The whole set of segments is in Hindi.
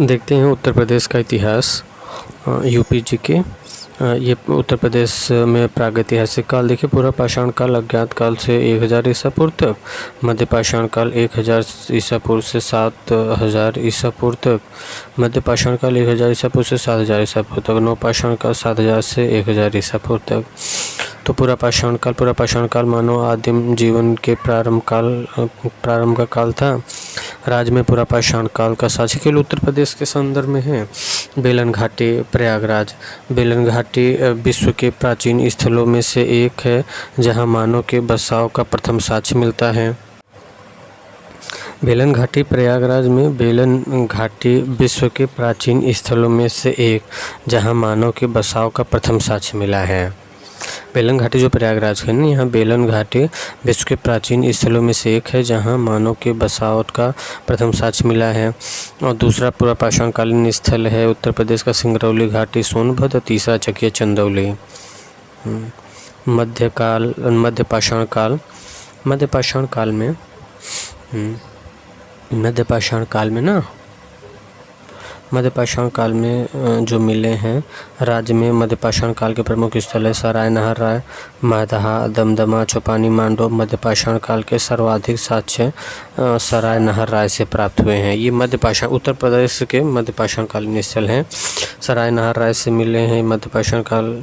देखते हैं उत्तर प्रदेश का इतिहास। यूपी जी के ये उत्तर प्रदेश में प्रागैतिहासिक काल देखिए। पूरा पाषाण काल अज्ञात काल से 1000 ईसा पूर्व तक, मध्य पाषाण काल 1000 ईसा पूर्व से 7000 ईसा पूर्व तक, मध्य पाषाण काल 1000 ईसा पूर्व से 7000 ईसा पूर्व तक, नव पाषाण काल 7000 से 1000 ईसा पूर्व तक। तो पूरा पाषाण काल मानव आदिम जीवन के प्रारंभ का काल था। राज्य में पूरा पाषाण काल का साक्ष्य केवल उत्तर प्रदेश के संदर्भ में है। बेलन घाटी प्रयागराज। बेलन घाटी विश्व के प्राचीन स्थलों में से एक है जहां मानव के बसाव का प्रथम साक्ष्य मिलता है। बेलन घाटी प्रयागराज में बेलन घाटी विश्व के प्राचीन स्थलों में से एक जहां मानव के बसाव का प्रथम साक्ष्य मिला है। बेलन घाटी जो प्रयागराज है ना, यहाँ बेलन घाटी विश्व के प्राचीन स्थलों में से एक है जहाँ मानव के बसावट का प्रथम साक्ष्य मिला है। और दूसरा पूरा पाषाणकालीन स्थल है उत्तर प्रदेश का सिंगरौली घाटी सोनभद्र, तीसरा चकिया चंदौली। मध्य पाषाण काल में जो मिले हैं राज्य में मध्य पाषाण काल के प्रमुख स्थल है सराय नहर राय, महदहा, दमदमा, चौपानी, मांडव। मध्य पाषाण काल के सर्वाधिक साक्ष्य सराय नहर राय से प्राप्त हुए हैं। ये उत्तर प्रदेश के मध्य पाषाण कालीन स्थल हैं। सराय नहर राय से मिले हैं मध्य पाषाण काल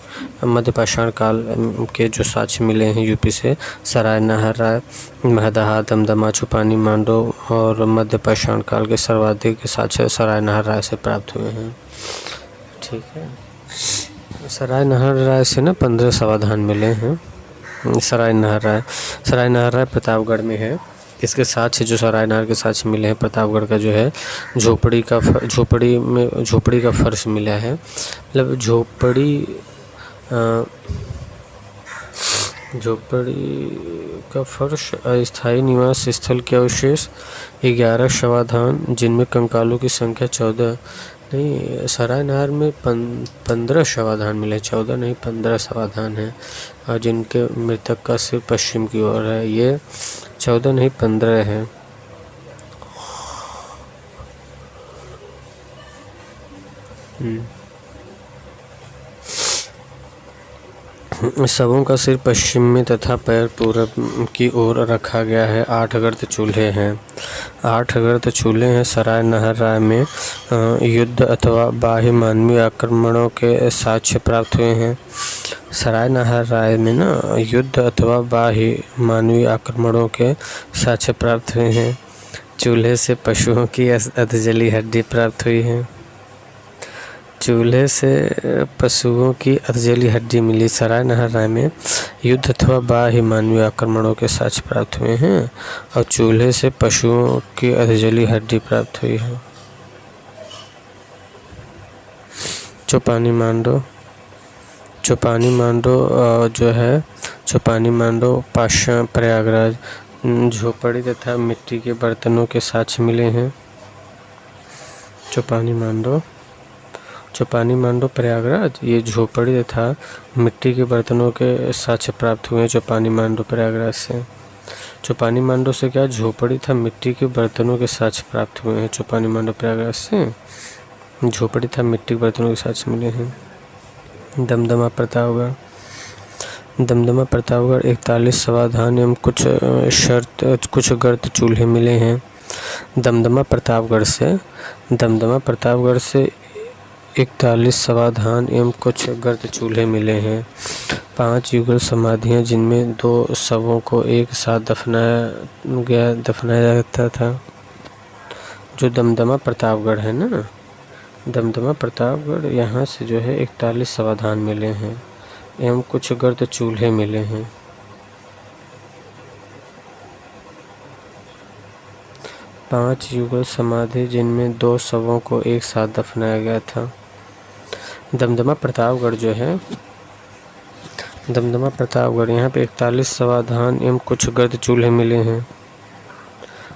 के जो साक्ष्य मिले हैं यूपी से, सराय नहर राय, महदहा, दमदमा, चौपानी, मांडव। और मध्य पाषाण काल के सर्वाधिक साक्ष्य सराय नहर राय से प्राप्त हुए हैं। ठीक है, सराय नहर राय से ना 15 समाधान मिले हैं। सराय नहर राय प्रतापगढ़ में है। इसके साक्ष्य जो सराय नहर के साक्ष्य मिले हैं प्रतापगढ़ का जो है झोपड़ी का फर्श मिला है। मतलब झोपड़ी का फर्श, अस्थायी निवास स्थल के अवशेष 11 शवाधान जिनमें कंकालों की संख्या 14 नहीं, सराय नहर में 15 शवाधान मिले, 14 नहीं 15 शवाधान हैं। और जिनके मृतक का सिर पश्चिम की ओर है, ये 14 नहीं 15 है। शवों का सिर पश्चिम में तथा पैर पूरब की ओर रखा गया है। 8 गर्त चूल्हे हैं। सराय नहर राय में युद्ध अथवा बाह्य मानवीय आक्रमणों के साक्ष्य प्राप्त हुए हैं। सराय नहर राय में ना युद्ध अथवा बाह्य मानवीय आक्रमणों के साक्ष्य प्राप्त हुए हैं। चूल्हे से पशुओं की अधजली हड्डी प्राप्त हुई है। चूल्हे से पशुओं की अधजली हड्डी मिली। सराय नहर राय में युद्ध अथवा बाह्य मानवीय आक्रमणों के साक्ष्य प्राप्त हुए हैं और चूल्हे से पशुओं की अधजली हड्डी प्राप्त हुई है। चौपानी मांडो पाषाण प्रयागराज झोपड़ी तथा मिट्टी के बर्तनों के साक्ष्य मिले हैं। चौपानी मांडो प्रयागराज ये झोपड़ी तथा मिट्टी के बर्तनों के साक्ष्य प्राप्त हुए हैं चौपानी मांडो प्रयागराज से। चौपानी मांडो से क्या झोपड़ी तथा मिट्टी के बर्तनों के साक्ष्य प्राप्त हुए हैं। चौपानी मांडो प्रयागराज से झोपड़ी तथा मिट्टी के बर्तनों के साक्ष्य मिले हैं। दमदमा प्रतापगढ़ 41 समाधान एवं कुछ गर्त चूल्हे मिले हैं। दमदमा प्रतापगढ़ से 41 समाधान एवं कुछ गर्त चूल्हे मिले हैं। 5 युगल समाधियां जिनमें 2 शवों को एक साथ दफनाया जाता था। जो दमदमा प्रतापगढ़ है ना, दमदमा प्रतापगढ़ यहाँ से जो है 41 समाधान मिले हैं एवं कुछ गर्त चूल्हे मिले हैं। 5 युगल समाधि जिनमें 2 शवों को एक साथ दफनाया गया था। दमदमा प्रतापगढ़ यहाँ पे 41 समाधान एवं कुछ गर्त चूल्हे मिले हैं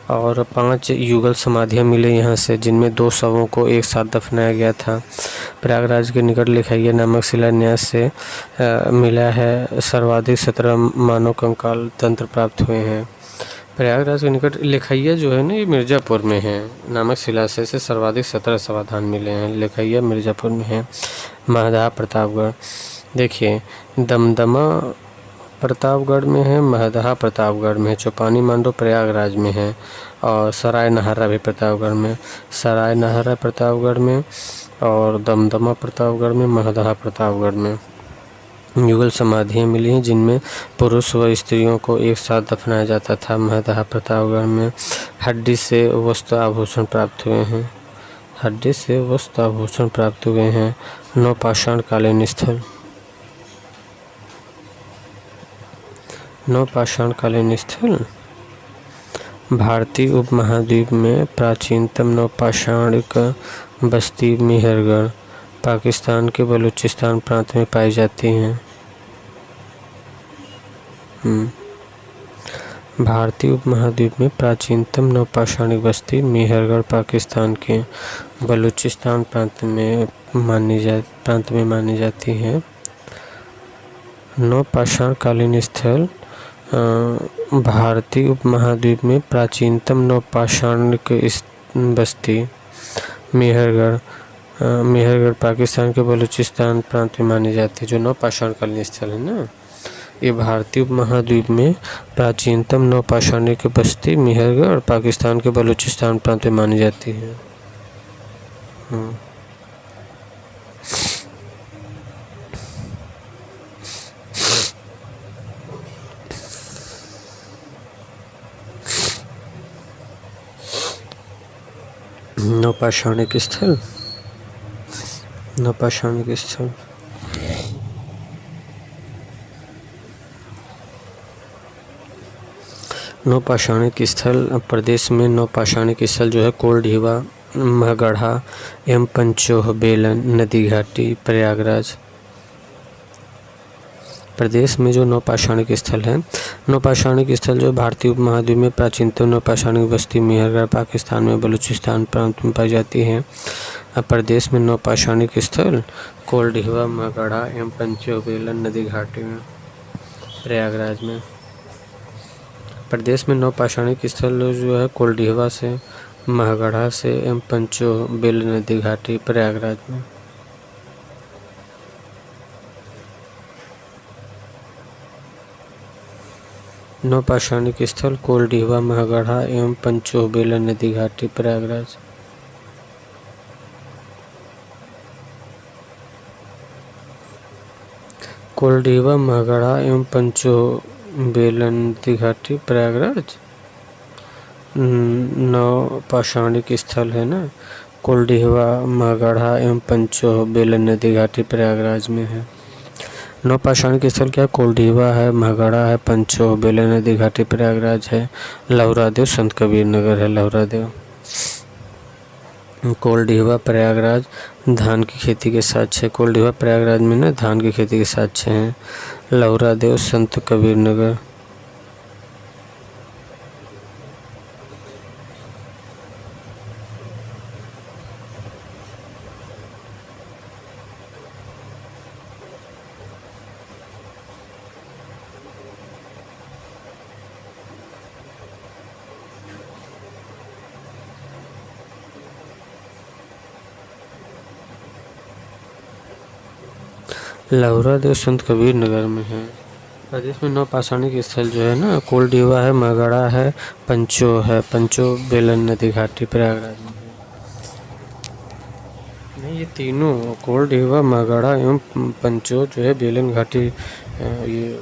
और 5 युगल समाधियाँ मिले यहाँ से जिनमें 2 शवों को एक साथ दफनाया गया था। प्रयागराज के निकट लिखाइया नामक शिलान्यास से मिला है सर्वाधिक 17 मानव कंकाल तंत्र प्राप्त हुए हैं। प्रयागराज के निकट लेखैया जो है ना, ये मिर्ज़ापुर में है। नामक शिलाशय से सर्वाधिक 17 समाधान मिले हैं। लेखैया मिर्ज़ापुर में है। महदहा प्रतापगढ़, देखिए दमदमा प्रतापगढ़ में है, महदहा प्रतापगढ़ में है, चौपानी मांडो प्रयागराज में है, और सराय नहरा भी प्रतापगढ़ में। सराय नहरा प्रतापगढ़ में, और दमदमा प्रतापगढ़ में, महदहा प्रतापगढ़ में। युगल समाधियाँ मिली हैं जिनमें पुरुष व स्त्रियों को एक साथ दफनाया जाता था। महदहा प्रतापगढ़ में हड्डी से वस्त्र आभूषण प्राप्त हुए हैं। हड्डी से वस्त्र आभूषण प्राप्त हुए हैं। नवपाषाण कालीन स्थल, नवपाषाण कालीन स्थल भारतीय उपमहाद्वीप में प्राचीनतम नवपाषाणिक बस्ती मेहरगढ़ पाकिस्तान के बलूचिस्तान प्रांत में पाई जाती हैं। भारतीय उपमहाद्वीप में प्राचीनतम नवपाषाणिक बस्ती मेहरगढ़ पाकिस्तान के बलूचिस्तान प्रांत में मानी जाती है। नवपाषाण कालीन स्थल भारतीय उपमहाद्वीप में प्राचीनतम नवपाषाणिक बस्ती मेहरगढ़ पाकिस्तान के बलूचिस्तान प्रांत में मानी जाती है। जो नवपाषाण कालीन स्थल है ना, ये भारतीय उपमहाद्वीप में प्राचीनतम नवपाषाणिक बस्ती मेहरगढ़ पाकिस्तान के बलूचिस्तान प्रांत में मानी जाती है। नवपाषाणिक स्थल, नवपाषाणिक स्थल नवपाषाणिक स्थल प्रदेश में नवपाषाणिक स्थल जो है कोलढीवा, महगढ़ा एवं पंचोह, बेलन, नदी घाटी, प्रयागराज। प्रदेश में जो नवपाषाणिक स्थल है, नवपाषाणिक स्थल जो भारतीय उपमहाद्वीप में प्राचीनतम नवपाषाणिक बस्ती मेहरगढ़ पाकिस्तान में बलूचिस्तान प्रांत में पाई जाती है। प्रदेश में नवपाषाणिक स्थल कोलढीवा, महगढ़ा एवं पंचोह, बेलन, नदी घाटी में, प्रयागराज में। प्रदेश में नवपाषाणिक स्थल जो है कोलढीवा से, महगढ़ा से एवं पंचोह, बेलन, नदी घाटी, प्रयागराज में। नवपाषाणिक स्थल कोलढीवा, महगढ़ा एवं पंचोह, बेलन, नदी घाटी, प्रयागराज। कोलढीवा, महगढ़ा एवं पंचोह, बेलन, नदी घाटी, प्रयागराज नवपाषाणिक स्थल है ना। कोलढीवा, महगढ़ा एवं पंचोह, बेलन, नदी घाटी, प्रयागराज में है। नवपाषाणिक स्थल क्या, कोलढीवा है, महगढ़ा है, पंचोह, बेलन, नदी घाटी, प्रयागराज है। लहुरादेव संत कबीर नगर है। लहुरादेव, कोलढीवा, प्रयागराज धान की खेती के साक्ष्य है। कोलढीवा प्रयागराज में ना धान की खेती के साक्ष्य हैं। लहुरादेव संत कबीर नगर, लहुरादेव संत कबीर नगर में है। प्रदेश में नवपाषाणिक स्थल जो है ना, कोलढीवा है, महगढ़ा है, पंचोह है। पंचोह, बेलन, नदी घाटी, प्रयागराज में है। नहीं, ये तीनों कोलढीवा, महगढ़ा एवं पंचोह जो है बेलन घाटी, ये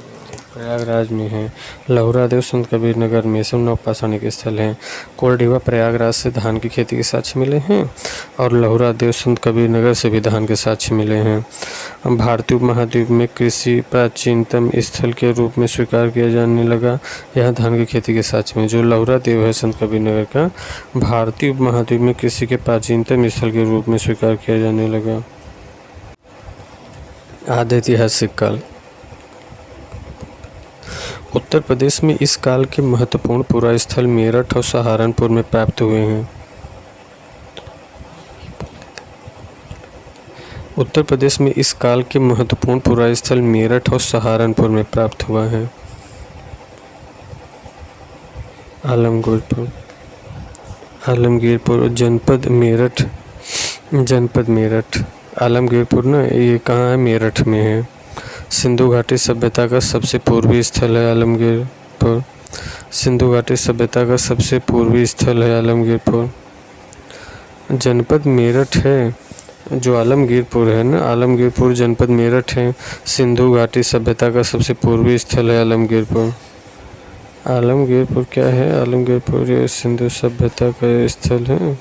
प्रयागराज में है। लहुरादेव संत कबीर नगर में सब नवपाषाणिक स्थल हैं। कोलढीवा प्रयागराज से धान की खेती के साक्ष्य मिले हैं, और लहुरादेव संत कबीर नगर से भी धान के साक्ष्य मिले हैं। भारतीय उपमहाद्वीप में कृषि प्राचीनतम स्थल के रूप में स्वीकार किया जाने लगा। यहाँ धान की खेती के साक्ष्य में जो लहुरादेव है संत कबीर नगर का, भारतीय उपमहाद्वीप में कृषि के प्राचीनतम स्थल के रूप में स्वीकार किया जाने लगा। आदि ऐतिहासिक काल, उत्तर प्रदेश में इस काल के महत्वपूर्ण पुरास्थल मेरठ और सहारनपुर में प्राप्त हुए हैं। उत्तर प्रदेश में इस काल के महत्वपूर्ण पुरास्थल मेरठ और सहारनपुर में प्राप्त हुआ है। आलमगीरपुर। आलमगीरपुर जनपद मेरठ। जनपद मेरठ। आलमगीरपुर ना ये कहाँ है? मेरठ में है। सिंधु घाटी सभ्यता का सबसे पूर्वी स्थल है आलमगीरपुर। सिंधु घाटी सभ्यता का सबसे पूर्वी स्थल है आलमगीरपुर। जनपद मेरठ है जो आलमगीरपुर है ना, आलमगीरपुर जनपद मेरठ है। सिंधु घाटी सभ्यता का सबसे पूर्वी स्थल है आलमगीरपुर। आलमगीरपुर क्या है? आलमगीरपुर ये सिंधु सभ्यता का स्थल है।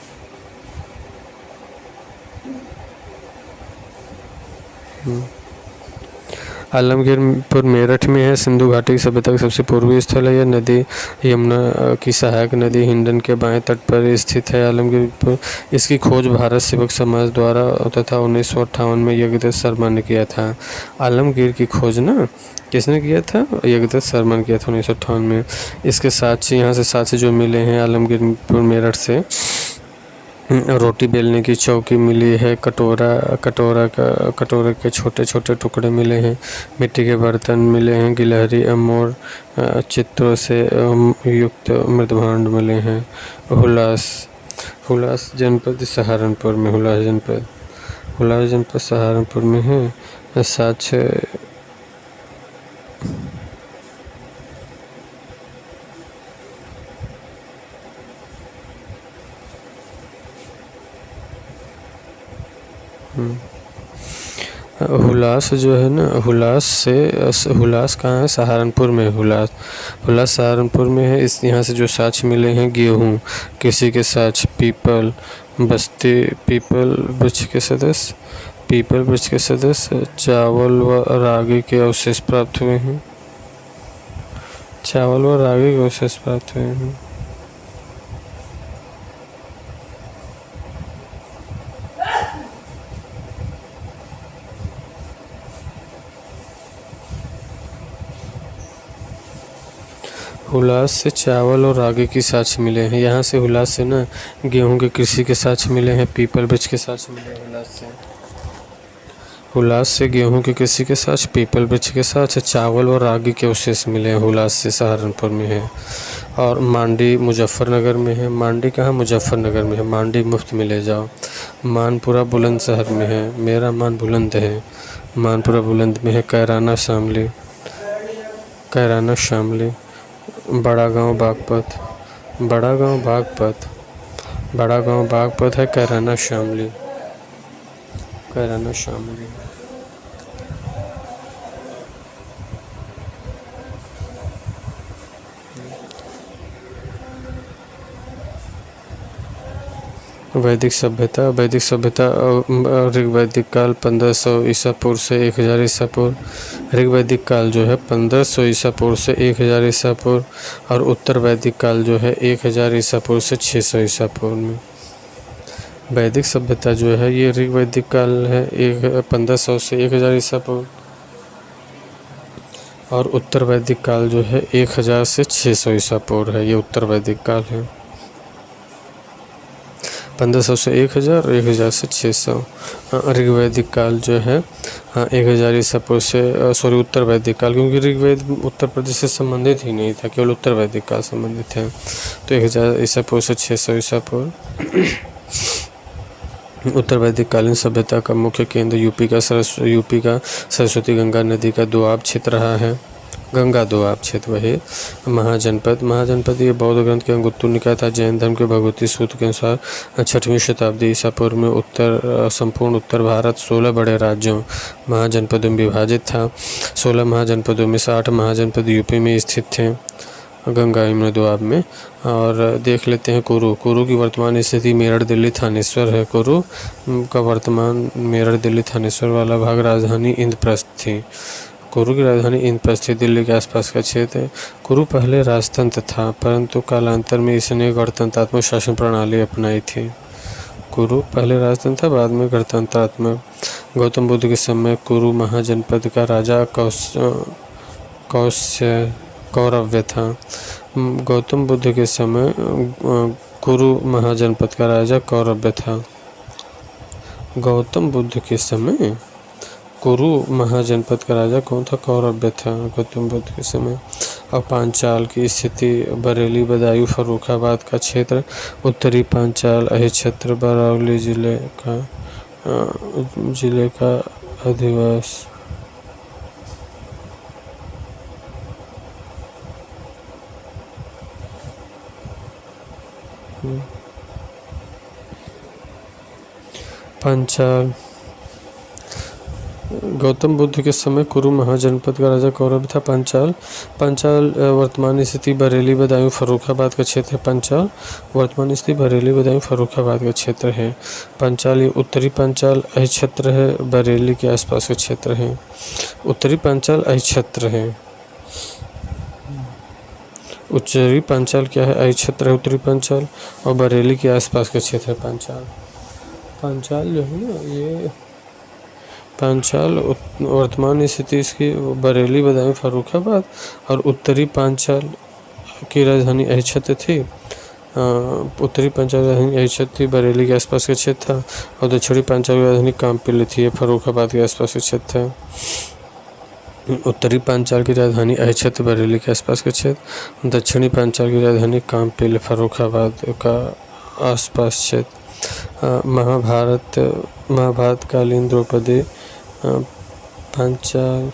आलमगीरपुर मेरठ में है। सिंधु घाटी की सभ्यता का सबसे पूर्वी स्थल है। यह नदी यमुना की सहायक नदी हिंडन के बाएं तट पर स्थित है। आलमगीरपुर इसकी खोज भारत सेवक समाज द्वारा तथा 1958 में यज्ञदत्त शर्मा ने किया था। आलमगीर की खोज ना किसने किया था? यज्ञदत्त शर्मा ने किया था 1958 में। इसके साक्ष्य यहाँ से साक्ष्य जो मिले हैं आलमगीरपुर मेरठ से, रोटी बेलने की चौकी मिली है, कटोरा के छोटे छोटे टुकड़े मिले हैं, मिट्टी के बर्तन मिले हैं, गिलहरी अमोर चित्रों से युक्त मृदभांड मिले हैं। हुलास जनपद सहारनपुर में। हुलास जनपद सहारनपुर में है। साक्ष्य हुलास जो है ना, हुलास कहाँ है? सहारनपुर में। हुलास सहारनपुर में है। इस यहाँ से जो साक्ष्य मिले हैं, गेहूँ, कृषि के साक्ष्य, पीपल वृक्ष के सदस्य, चावल व रागी के अवशेष प्राप्त हुए हैं। हुलास से चावल और रागी की साक्ष्य मिले हैं। यहाँ से हुलास से ना गेहूं के कृषि के साक्ष्य मिले हैं, पीपल वृक्ष के साक्ष्य मिले हैं। हुलास से गेहूं के कृषि के साक्ष्य, पीपल वृक्ष के साक्ष्य, चावल और रागी के अवशेष मिले हैं। हुलास से सहारनपुर में है। और मांडी मुजफ्फरनगर में है। मांडी कहाँ? मुजफ्फरनगर में है। मांडी मुफ्त में ले जाओ। मानपुरा बुलंदशहर में है। मेरा मान बुलंद है। मानपुरा बुलंद में है। कैराना शामली। बड़ा गांव बागपत है। कैराना शामली। वैदिक सभ्यता ऋग्वैदिक काल 1500 ईसा पूर्व से 1000 ईसा पूर्व। ऋग्वैदिक काल जो है 1500 ईसा पूर्व से 1000 ईसा पूर्व, और उत्तर वैदिक काल जो है 1000 ईसा पूर्व से 600 ईसा पूर्व में। वैदिक सभ्यता जो है ये ऋग्वैदिक काल है 1500 से 1000 ईसा पूर्व, और उत्तर वैदिक काल जो है 1000 से 600 ईसा पूर्व है। ये उत्तर वैदिक काल है। 1500 से 1000 और 1000 से 600। ऋग्वैदिक काल जो है 1000 ईसा पूर्व से उत्तर वैदिक काल, क्योंकि ऋग्वेद उत्तर प्रदेश से संबंधित ही नहीं था, केवल उत्तर वैदिक काल संबंधित है। तो 1000 ईसा पूर्व से 600 ईसा पूर्व। उत्तर वैदिक कालीन सभ्यता का मुख्य केंद्र यूपी का सरस्वती गंगा नदी का दोआब क्षेत्र रहा है। गंगा दोआब क्षेत्र वही। महाजनपद ये बौद्ध ग्रंथ के अंगुत्तुर निकाय था। जैन धर्म के भगवती सूत्र के अनुसार 6वीं शताब्दी ईसा पूर्व में संपूर्ण उत्तर भारत 16 बड़े राज्यों महाजनपदों में विभाजित था। 16 महाजनपदों में से 8 महाजनपद यूपी में स्थित थे, गंगा यमुना दोआब में। और देख लेते हैं कुरु की वर्तमान स्थिति मेरठ दिल्ली थानेश्वर है। कुरु का वर्तमान मेरठ दिल्ली थानेश्वर वाला भाग राजधानी इंद्रप्रस्थ थी। कुरु की राजधानी इंद्रप्रस्थ थी, दिल्ली के आसपास का क्षेत्र है। कुरु पहले राजतंत्र था, परंतु कालांतर में इसने गणतंत्रात्मक शासन प्रणाली अपनाई थी। कुरु पहले राजतंत्र था, बाद में गणतंत्रात्मक। गौतम बुद्ध के समय कुरु महाजनपद का राजा कौरव्य था। गौतम बुद्ध के समय कुरु महाजनपद का राजा कौरव्य था। गौतम बुद्ध के समय कुरु महाजनपद का राजा कौन था? कौरव्य था गौतम बुद्ध के समय। और पांचाल की स्थिति बरेली, बदायूं, फर्रुखाबाद का क्षेत्र, उत्तरी पांचाल अधिक्षेत्र बरौली जिले का अधिवास। पांचाल गौतम बुद्ध के समय कुरु महाजनपद का राजा कौरव था। पांचाल वर्तमान स्थिति बरेली, बदायूं, फर्रुखाबाद का क्षेत्र है। पांचाल वर्तमान स्थिति बरेली, बदायूं, फर्रुखाबाद का क्षेत्र है। पांचाल ये उत्तरी पांचाल अधिक्षेत्र है, बरेली के आसपास का क्षेत्र है। उत्तरी पांचाल अधिक्षेत्र है। उत्तरी पांचाल क्या है? अधिक्षेत्र है उत्तरी पांचाल, और बरेली के आसपास का क्षेत्र है पांचाल। पांचाल जो है ना, ये पांचाल वर्तमान स्थिति इसकी बरेली, बदायूं, फर्रुखाबाद, और उत्तरी पांचाल की राजधानी अधिक्षेत्र थी। उत्तरी पांचाल राजधानी अधिक्षेत्र थी, बरेली के आसपास का क्षेत्र था, और दक्षिणी पांचाल की राजधानी कामपिल्ली थी, फर्रुखाबाद के आसपास का क्षेत्र था। उत्तरी पांचाल की राजधानी अधिक्षेत्र बरेली के आसपास का क्षेत्र, दक्षिणी पांचाल की राजधानी कामपिल्ली, फर्रुखाबाद का आसपास क्षेत्र। महाभारत कालीन द्रौपदी पांचाल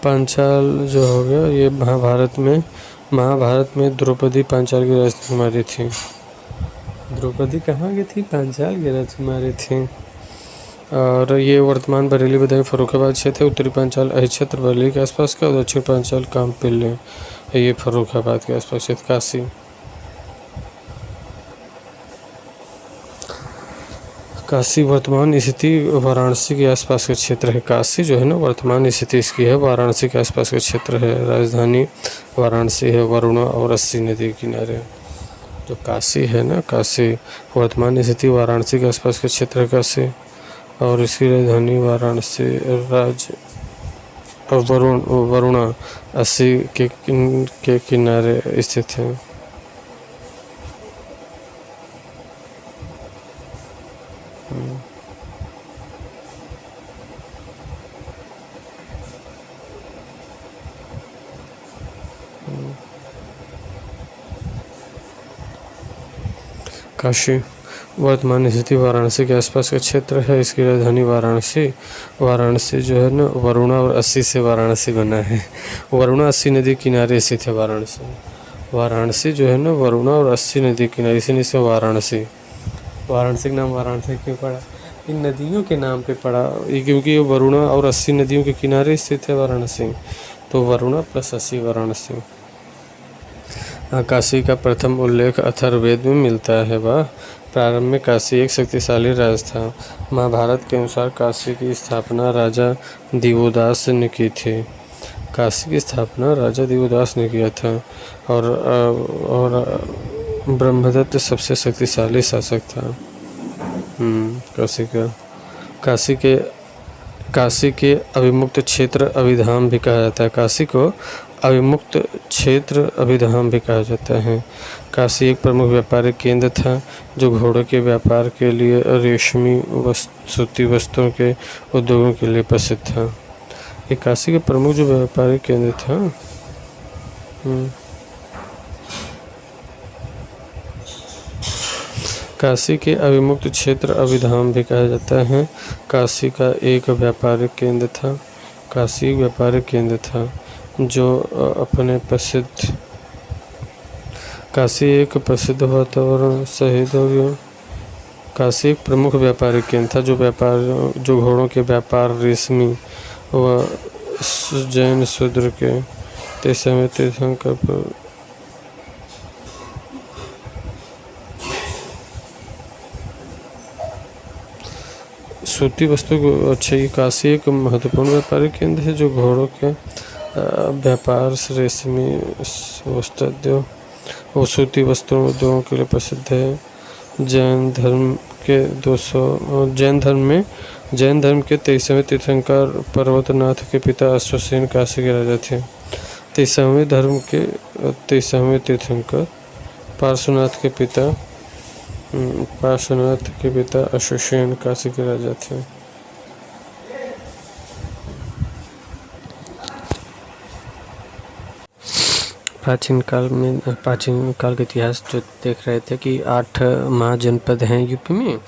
पांचाल जो हो गया, ये महाभारत में द्रौपदी पांचाल की राजकुमारी थी। द्रौपदी कहाँ की थी? पांचाल की राजकुमारी थी। और ये वर्तमान बरेली, बदायूं, फर्रुखाबाद क्षेत्र है। उत्तरी पांचाल अधिक्षेत्र बरेली के आसपास का, और दक्षिण पांचाल कामपिल्ली, ये फर्रुखाबाद के आसपास क्षेत्र। काशी वर्तमान स्थिति वाराणसी के आसपास का क्षेत्र है। काशी जो है ना, वर्तमान स्थिति इसकी है वाराणसी के आसपास का क्षेत्र है। राजधानी वाराणसी है, वरुणा और अस्सी नदी के किनारे। जो काशी है ना, काशी वर्तमान स्थिति वाराणसी के आसपास का क्षेत्र है काशी, और इसकी राजधानी वाराणसी और वरुणा अस्सी के किनारे स्थित है। काशी वर्तमान स्थिति वाराणसी के आसपास का क्षेत्र है। इसकी राजधानी वाराणसी जो है ना, वरुणा और अस्सी से वाराणसी बना है। वरुणा अस्सी नदी किनारे स्थित है वाराणसी जो है ना, वरुणा और अस्सी नदी किनारे, इसी से वाराणसी का नाम वाराणसी क्यों पड़ा? इन नदियों के नाम पे पड़ा, क्योंकि ये वरुणा और अस्सी नदियों के किनारे स्थित है वाराणसी, तो वरुणा प्लस अस्सी वाराणसी। काशी का प्रथम उल्लेख अथर्ववेद में मिलता है। वह प्रारंभ में काशी एक शक्तिशाली राज्य था। महाभारत के अनुसार काशी की स्थापना राजा दिवोदास ने की थी। काशी की स्थापना राजा दिवोदास ने किया था, और ब्रह्मदत्त सबसे शक्तिशाली शासक था। काशी के अविमुक्त क्षेत्र अभिधाम भी कहा जाता है। काशी को अविमुक्त क्षेत्र अभिधाम भी कहा जाता है। काशी एक प्रमुख व्यापारिक केंद्र था, जो घोड़ों के व्यापार के लिए, रेशमी सूती वस्त्रों के उद्योगों के लिए प्रसिद्ध था। ये काशी का प्रमुख जो व्यापारिक केंद्र था। काशी के अविमुक्त क्षेत्र अभिधाम भी कहा जाता है। काशी का एक व्यापारिक केंद्र था। काशी व्यापारिक केंद्र था जो अपने प्रसिद्ध, काशी एक प्रसिद्ध वातावरण शहीद हो गया। काशी एक प्रमुख व्यापारिक केंद्र था जो घोड़ों के व्यापार, रेशमी व जैन शूद्र के तीर्थंकर सूती वस्तु को अच्छा। ये काशी एक महत्वपूर्ण व्यापारिक केंद्र है जो घोड़ों के व्यापार, रेशमी वस्त्रोद्योग और सूती वस्त्रों उद्योगों के लिए प्रसिद्ध है। जैन धर्म के 23वें तीर्थंकर पर्वतनाथ के पिता अश्वसेन काशी के राजा थे। 23वें धर्म के 23वें तीर्थंकर पार्श्वनाथ के पिता अशोकसेन काशी के राजा थे। प्राचीन काल के इतिहास जो देख रहे थे कि 8 महाजनपद हैं यूपी में,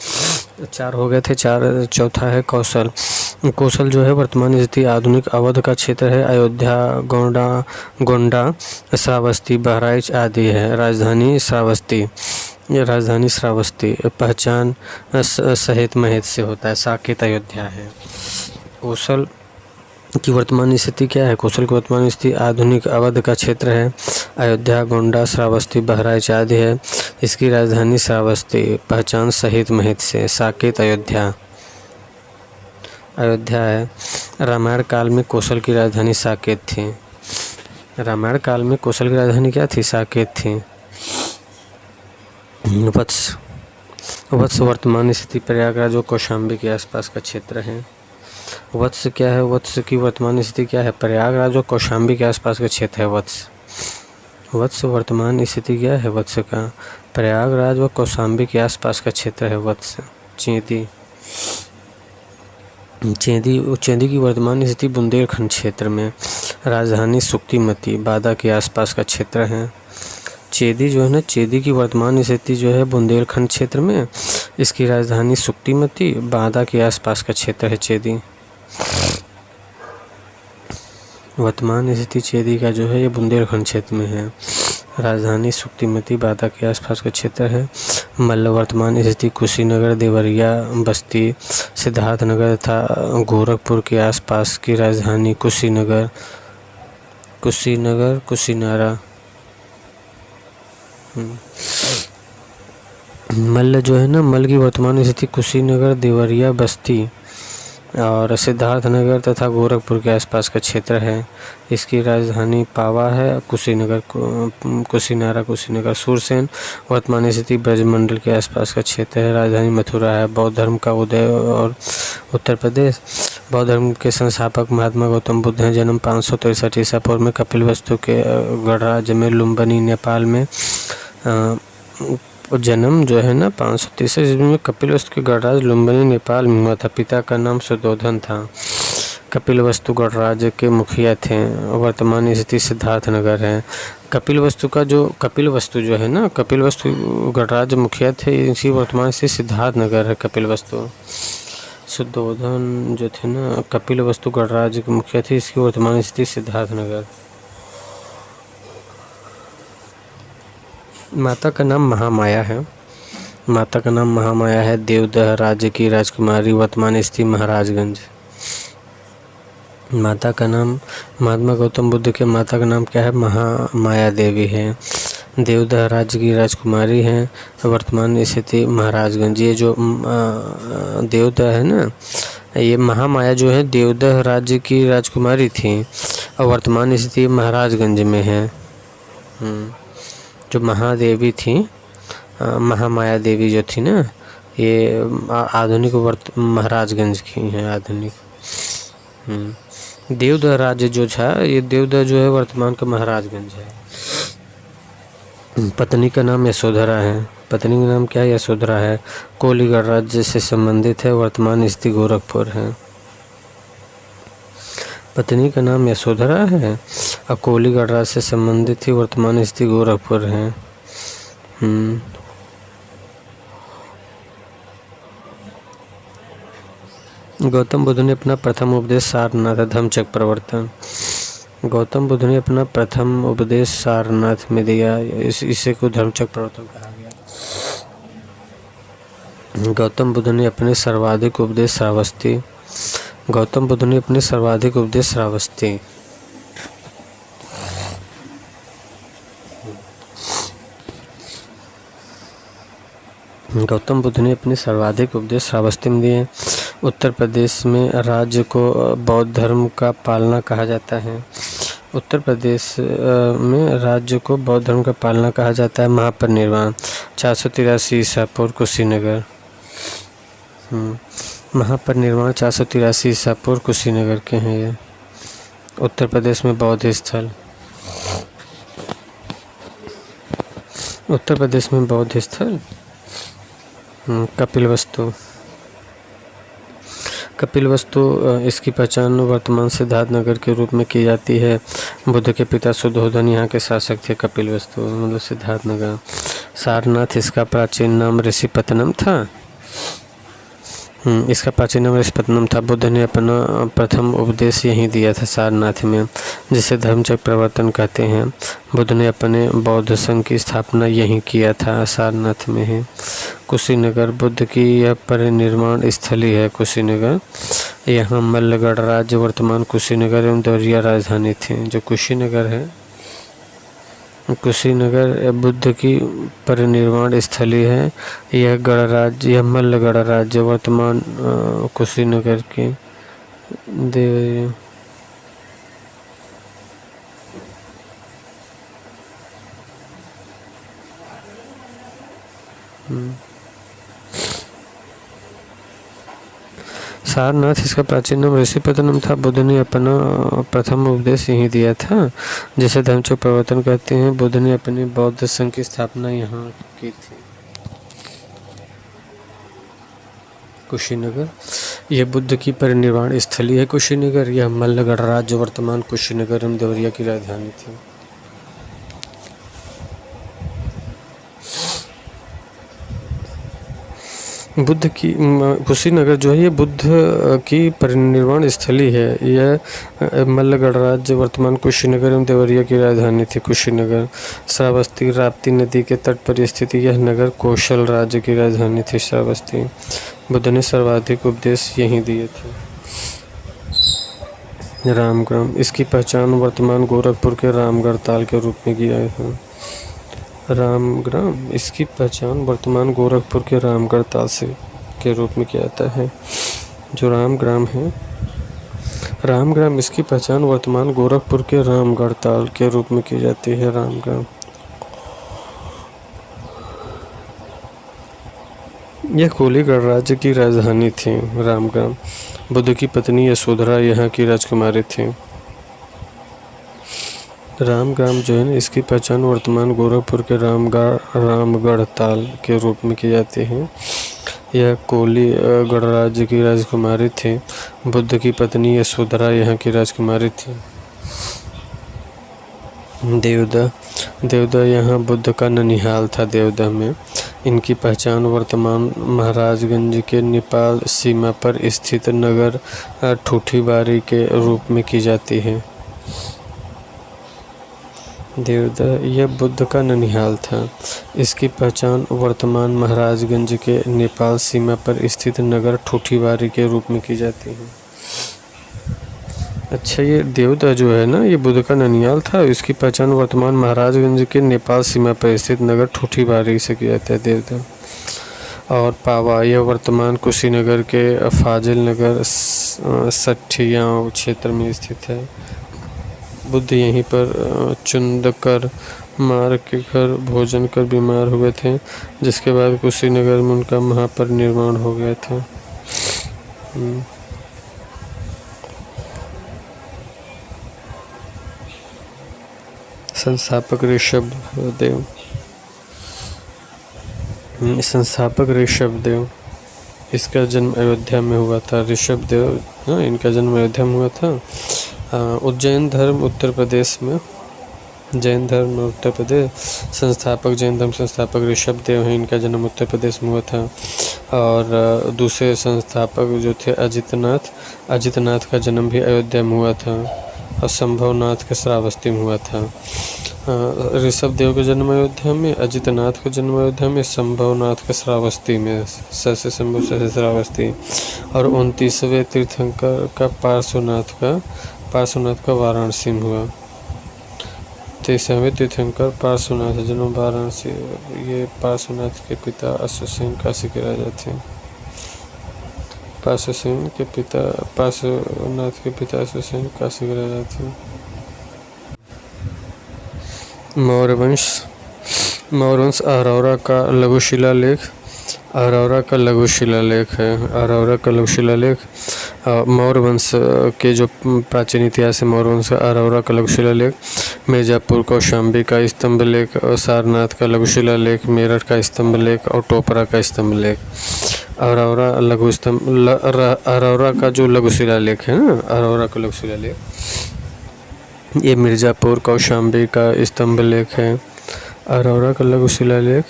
4 हो गए थे, चौथा है कौशल। कौशल जो है वर्तमान स्थिति आधुनिक अवध का क्षेत्र है। अयोध्या, गोंडा, श्रावस्ती, बहराइच आदि है। राजधानी श्रावस्ती। पहचान सहित महेत से होता है। साकेत अयोध्या है। कौशल की वर्तमान स्थिति क्या है? कौशल की वर्तमान स्थिति आधुनिक अवध का क्षेत्र है। अयोध्या, गोंडा, श्रावस्ती, बहराइच आदि है। इसकी राजधानी श्रावस्ती। पहचान सहित महेत से। साकेत अयोध्या है। रामायण काल में कौशल की राजधानी साकेत थी। रामायण काल में कौशल की राजधानी क्या थी? साकेत थी। वत्स वर्तमान स्थिति प्रयागराज और कौशाम्बी के आसपास का क्षेत्र है। वत्स क्या है? वत्स की वर्तमान स्थिति क्या है? प्रयागराज और कौशाम्बी के आसपास का क्षेत्र है वत्स वर्तमान स्थिति क्या है? वत्स का प्रयागराज व कौशाम्बी के आसपास का क्षेत्र है वत्स। चेंदी की वर्तमान स्थिति बुंदेलखंड क्षेत्र में। राजधानी सुक्तिमती, बादा के आसपास का क्षेत्र है। चेदी जो है ना, चेदी की वर्तमान स्थिति जो है बुंदेलखंड क्षेत्र में। इसकी राजधानी सुक्तिमती, बादा के आसपास का क्षेत्र है चेदी। वर्तमान स्थिति चेदी का जो है ये बुंदेलखंड क्षेत्र में है। राजधानी सुक्तिमती, बादा के आसपास का क्षेत्र है। मल्ल वर्तमान स्थिति कुशीनगर, देवरिया, बस्ती, सिद्धार्थनगर तथा गोरखपुर के आसपास की राजधानी कुशीनारा। मल्ल जो है ना, मल्ल की वर्तमान स्थिति कुशीनगर, देवरिया, बस्ती और सिद्धार्थनगर तथा गोरखपुर के आसपास का क्षेत्र है। इसकी राजधानी पावा है। कुशीनगर। सूरसेन वर्तमान स्थिति ब्रजमंडल के आसपास का क्षेत्र है। राजधानी मथुरा है। बौद्ध धर्म का उदय और उत्तर प्रदेश। बौद्ध धर्म के संस्थापक महात्मा गौतम बुद्ध हैं। जन्म 563 ईसा पूर्व में कपिलवस्तु के गढ़राज में लुम्बिनी, नेपाल में। जन्म जो है ना 533 ईस्वी में कपिलवस्तु के गढ़राज लुम्बिनी, नेपाल में हुआ था। पिता का नाम सुधोधन था। कपिलवस्तु गढ़राज के मुखिया थे। वर्तमान स्थिति सिद्धार्थनगर है। कपिलवस्तु जो है ना, कपिलवस्तु गढ़राज मुखिया थे। इसी वर्तमान स्थिति सिद्धार्थनगर है। कपिलवस्तु सुधोधन जो थे ना, कपिलवस्तु गढ़राज के मुखिया थे। इसकी वर्तमान स्थिति सिद्धार्थनगर। माता का नाम महामाया है। देवदह राज्य की राजकुमारी। वर्तमान स्थिति महाराजगंज। माता का नाम, महात्मा गौतम बुद्ध के माता का नाम क्या है? महामाया देवी है। देवदह राज्य की राजकुमारी हैं। वर्तमान स्थिति महाराजगंज। ये जो देवदह है ना, ये महामाया जो है देवदह राज्य की राजकुमारी थी और वर्तमान स्थिति महाराजगंज में है। जो महादेवी थी, महामाया देवी जो थी ना, ये आधुनिक महाराजगंज की है। आधुनिक देवदह राज्य जो था, ये देवदह जो है वर्तमान का महाराजगंज है। पत्नी का नाम यशोधरा है। पत्नी का नाम क्या है? यशोधरा है। कोलीगढ़ राज्य से संबंधित है। वर्तमान स्थिति गोरखपुर है। पत्नी का नाम यशोधरा है और कोलीगढ़ राज्य से संबंधित थी। वर्तमान स्थिति गोरखपुर है। गौतम बुद्ध ने अपना प्रथम उपदेश सारनाथ धम्मचक्र प्रवर्तन। गौतम बुद्ध ने अपना प्रथम उपदेश सारनाथ में दिया। इसे को धम्मचक्र प्रवर्तन कहा गया। गौतम बुद्ध ने अपने सर्वाधिक उपदेश श्रावस्ती। गौतम बुद्ध ने अपने सर्वाधिक उपदेश श्रावस्ती। गौतम बुद्ध ने अपने सर्वाधिक उपदेश श्रावस्ती में दिए। उत्तर प्रदेश में राज्य को बौद्ध धर्म का पालना कहा जाता है। उत्तर प्रदेश में राज्य को बौद्ध धर्म का पालना कहा जाता है। महापरिनिर्वाण 483 ईसा पूर्व कुशीनगर। महापरिनिर्वाण 483 ईसा पूर्व कुशीनगर के हैं ये। उत्तर प्रदेश में बौद्ध स्थल। उत्तर प्रदेश में बौद्ध स्थल कपिलवस्तु। कपिलवस्तु इसकी पहचान वर्तमान सिद्धार्थनगर के रूप में की जाती है। बुद्ध के पिता शुद्धोधन यहाँ के शासक थे। कपिलवस्तु मतलब सिद्धार्थनगर। सारनाथ इसका प्राचीन नाम ऋषिपतनम था। इसका प्राचीन नाम ऋषिपतनम था। बुद्ध ने अपना प्रथम उपदेश यहीं दिया था सारनाथ में, जिसे धर्मचक्र प्रवर्तन कहते हैं। बुद्ध ने अपने बौद्ध संघ की स्थापना यहीं किया था, सारनाथ में है। कुशीनगर बुद्ध की यह परिनिर्वाण स्थली है। कुशीनगर यहाँ मल्लगढ़ राज्य वर्तमान कुशीनगर एवं देवरिया राजधानी थी। जो कुशीनगर है, कुशीनगर बुद्ध की परिनिर्वाण स्थली है। यह गणराज्य, यह मल्ल गणराज्य वर्तमान कुशीनगर के देवरिया। सारनाथ इसका प्राचीन नाम ऋषिपतनम था। बुद्ध ने अपना प्रथम उपदेश यहीं दिया था, जिसे धर्मचक्र प्रवर्तन कहते हैं। बुद्ध ने अपने बौद्ध संघ की स्थापना यहाँ की थी। कुशीनगर यह बुद्ध की परिनिर्वाण स्थली है। कुशीनगर यह मल्लगढ़ राज्य वर्तमान कुशीनगर एवं देवरिया की राजधानी थी। बुद्ध की कुशीनगर जो है ये बुद्ध की परिनिर्वाण स्थली है। यह मल्लगढ़ राज्य वर्तमान कुशीनगर एवं देवरिया की राजधानी थी। कुशीनगर श्रावस्ती राप्ती नदी के तट पर स्थित यह नगर कौशल राज्य की राजधानी थी। श्रावस्ती। बुद्ध ने सर्वाधिक उपदेश यहीं दिए थे। रामग्राम इसकी पहचान वर्तमान गोरखपुर के रामगढ़ ताल के रूप में किया है। रामग्राम इसकी पहचान वर्तमान गोरखपुर के रामगढ़ ताल से के रूप में किया जाता है। जो रामग्राम है, रामग्राम इसकी पहचान वर्तमान गोरखपुर के रामगढ़ ताल के रूप में की जाती है। रामग्राम यह कोलीगढ़ राज्य की राजधानी थी। रामग्राम बुद्ध की पत्नी यशोधरा यहाँ की राजकुमारी थी। रामग्राम जो है इसकी पहचान वर्तमान गोरखपुर के रामगढ़ ताल के रूप में की जाती है। यह कोलीगढ़ राज्य की राजकुमारी थी। बुद्ध की पत्नी यशोधरा यहाँ की राजकुमारी थी। देवदा देवदा यहाँ बुद्ध का ननिहाल था। देवदा में इनकी पहचान वर्तमान महाराजगंज के नेपाल सीमा पर स्थित नगर ठूठीबारी के रूप में की जाती है। देवदा यह बुद्ध का ननिहाल था। इसकी पहचान वर्तमान महाराजगंज के नेपाल सीमा पर स्थित नगर ठूठीबारी के रूप में की जाती है। अच्छा, ये देवदा जो है ना, ये बुद्ध का ननिहाल था। इसकी पहचान वर्तमान महाराजगंज के नेपाल सीमा पर स्थित नगर ठूठीबारी से किया जाता है। देवदा और पावा यह वर्तमान कुशीनगर के फाजिल नगर सठियाँ क्षेत्र में स्थित है। बुद्ध यहीं पर चुंदकर मार के घर भोजन कर बीमार हुए थे, जिसके बाद कुशीनगर में उनका महापरिनिर्वाण हो गया था। संस्थापक ऋषभदेव। संस्थापक ऋषभदेव, इसका जन्म अयोध्या में हुआ था। ऋषभदेव इनका जन्म अयोध्या में हुआ था। उज्जैन धर्म उत्तर प्रदेश में, जैन धर्म उत्तर प्रदेश। संस्थापक जैन धर्म संस्थापक ऋषभदेव हैं। इनका जन्म उत्तर प्रदेश में हुआ था। और दूसरे संस्थापक जो थे अजितनाथ का जन्म भी अयोध्या में हुआ था। और संभवनाथ का श्रावस्ती में हुआ था। ऋषभदेव का जन्म अयोध्या में, अजितनाथ का जन्म अयोध्या में, संभवनाथ का श्रावस्ती में, से शंभु से श्रावस्ती। और 29वें तीर्थंकर का पार्श्वनाथ का वाराणसी में हुआ। 23वें तीर्थंकर पार्श्वनाथ जन्म वाराणसी। ये पार्श्वनाथ के पिता अश्वसेन काशी के राजा थे। पार्श्वनाथ के पिता अश्वसेन काशी के राजा थे। मौर्य वंश अरोरा का लघु शिलालेख अरौरा का लघु शिलालेख है। अरौरा का लघु शिलालेख मौर्य वंश के जो प्राचीन इतिहास है मौर्य वंश का अरौरा का लघु शिलालेख, मिर्ज़ापुर कौशाम्बी का स्तंभ लेख, और सारनाथ का लघु शिलालेख, मेरठ का स्तंभ लेख और टोपरा का स्तंभ लेख। अरौरा लघु स्तंभ अरौरा का जो लघु शिलालेख है ना, अरौरा का लघु शिलालेख ये मिर्ज़ापुर कौशाम्बी का स्तंभ लेख है। अरौरा का लघु शिलालेख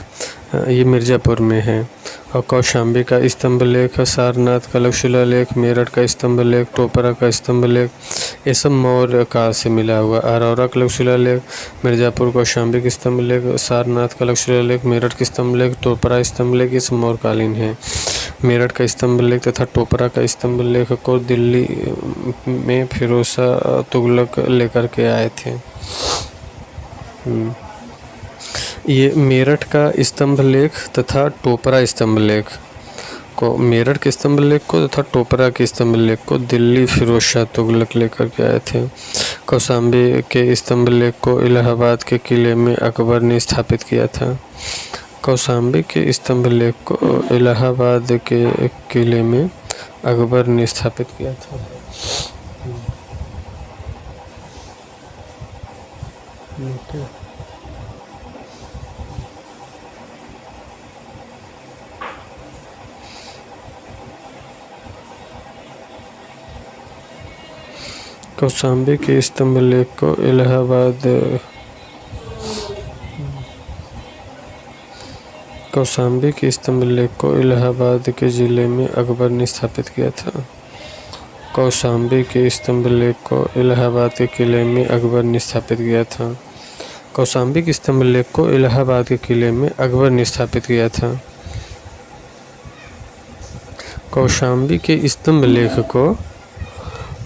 ये मिर्ज़ापुर में है। और कौशाम्बी का स्तंभ लेख, सारनाथ का लघु शिलालेख, मेरठ का स्तंभ लेख, टोपरा का स्तंभ लेख, ये सब मौर्य काल से मिला हुआ। अरौरा का लघु शिलालेख, मिर्ज़ापुर कौशाम्बी के स्तंभ लेख, सारनाथ का लघु शिलालेख, मेरठ के स्तंभ लेख, टोपरा स्तंभ लेख, ये सब मौर्यकालीन है। मेरठ का स्तंभ लेख तथा टोपरा का स्तंभ लेख को दिल्ली में फिरोज शाह तुगलक लेकर के आए थे। ये मेरठ का स्तंभ लेख तथा टोपरा स्तंभ लेख को, मेरठ के स्तंभ लेख को तथा टोपरा के स्तंभ लेख को दिल्ली फिरोज शाह तुगलक लेकर के आए थे। कौशाम्बी के स्तंभ लेख को इलाहाबाद के किले में अकबर ने स्थापित किया था। कौशाम्बी के स्तंभ लेख को इलाहाबाद के किले में अकबर ने स्थापित किया था। कौशाम्बी के स्तंभ लेख को इलाहाबाद कौशाम्बी के स्तंभ लेख को इलाहाबाद के ज़िले में अकबर ने स्थापित किया था। कौशाम्बी के स्तंभ लेख को इलाहाबाद के किले में अकबर ने स्थापित किया था। कौशाम्बी के स्तंभ लेख को इलाहाबाद के किले में अकबर ने स्थापित किया था। कौशाम्बी के स्तंभ लेख को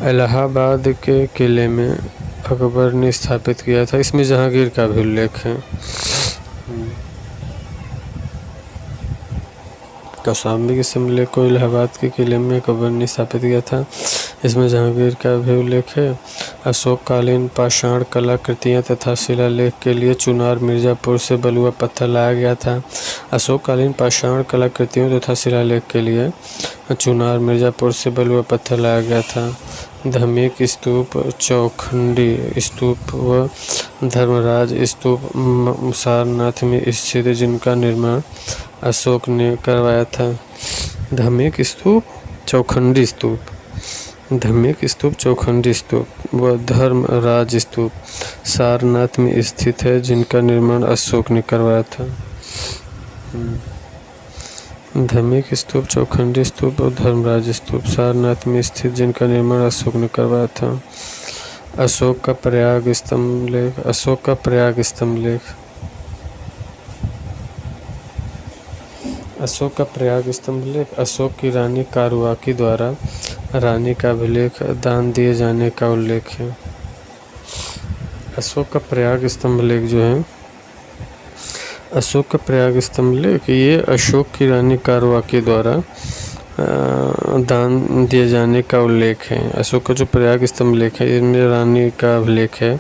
इलाहाबाद के किले में अकबर ने स्थापित किया था। इसमें जहांगीर का भी उल्लेख है। कौशाम्बी के स्तंभ लेख को इलाहाबाद के किले में अकबर ने स्थापित किया था। इसमें जहांगीर का भी उल्लेख है। अशोककालीन पाषाण कलाकृतियाँ तथा शिलालेख के लिए चुनार मिर्ज़ापुर से बलुआ पत्थर लाया गया था। अशोककालीन पाषाण कलाकृतियों तथा शिलालेख के लिए चुनार मिर्ज़ापुर से बलुआ पत्थर लाया गया था। धमेक स्तूप, चौखंडी स्तूप व धर्मराज स्तूप सारनाथ में स्थित, जिनका निर्माण अशोक ने करवाया था। धमेक स्तूप, चौखंडी स्तूप, धमेक स्तूप, चौखंडी स्तूप व धर्मराज स्तूप सारनाथ में स्थित है, जिनका निर्माण अशोक ने करवाया था। धमेक स्तूप, चौखंडी स्तूप और धर्मराज स्तूप सारनाथ में स्थित, जिनका निर्माण अशोक ने करवाया था। अशोक का प्रयाग स्तंभ लेख, अशोक का प्रयाग स्तंभ लेख, अशोक का प्रयाग स्तंभ लेख अशोक की रानी कारुआकी द्वारा रानी का अभिलेख दान दिए जाने का उल्लेख है। अशोक का प्रयाग स्तंभ लेख जो है, अशोक का प्रयाग स्तंभ लेख ये अशोक की रानी कारुआकी द्वारा दान दिए जाने का उल्लेख है। अशोक का जो प्रयाग स्तंभ लेख है इनमें रानी का अभिलेख है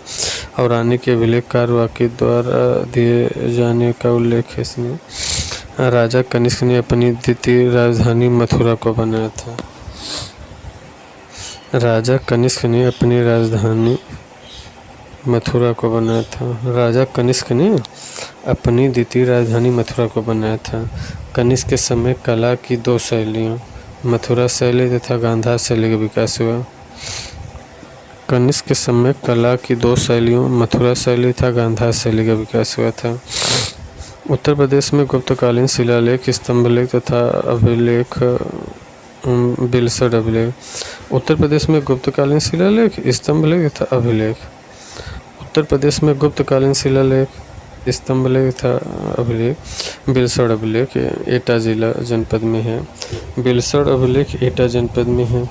और रानी के अभिलेख कारुआकी द्वारा दिए जाने का उल्लेख है। इसमें राजा कनिष्क ने अपनी द्वितीय राजधानी मथुरा को बनाया था। राजा कनिष्क ने अपनी राजधानी मथुरा को बनाया था। राजा कनिष्क ने अपनी द्वितीय राजधानी मथुरा को बनाया था। कनिष्क के समय कला की दो शैलियों मथुरा शैली तथा गांधार शैली का विकास हुआ। कनिष्क के समय कला की दो शैलियों मथुरा शैली तथा गांधार शैली का विकास हुआ था। उत्तर प्रदेश में गुप्तकालीन शिलालेख, स्तंभ लेख तथा अभिलेख बिलसड़ अभिलेख। उत्तर प्रदेश में गुप्तकालीन शिलालेख, स्तंभ लेख तथा अभिलेख। उत्तर प्रदेश में गुप्तकालीन शिलालेख, स्तंभ लेख तथा अभिलेख बिलसड़ अभिलेख एटा जिला जनपद में है। बिलसड़ अभिलेख एटा जनपद में है।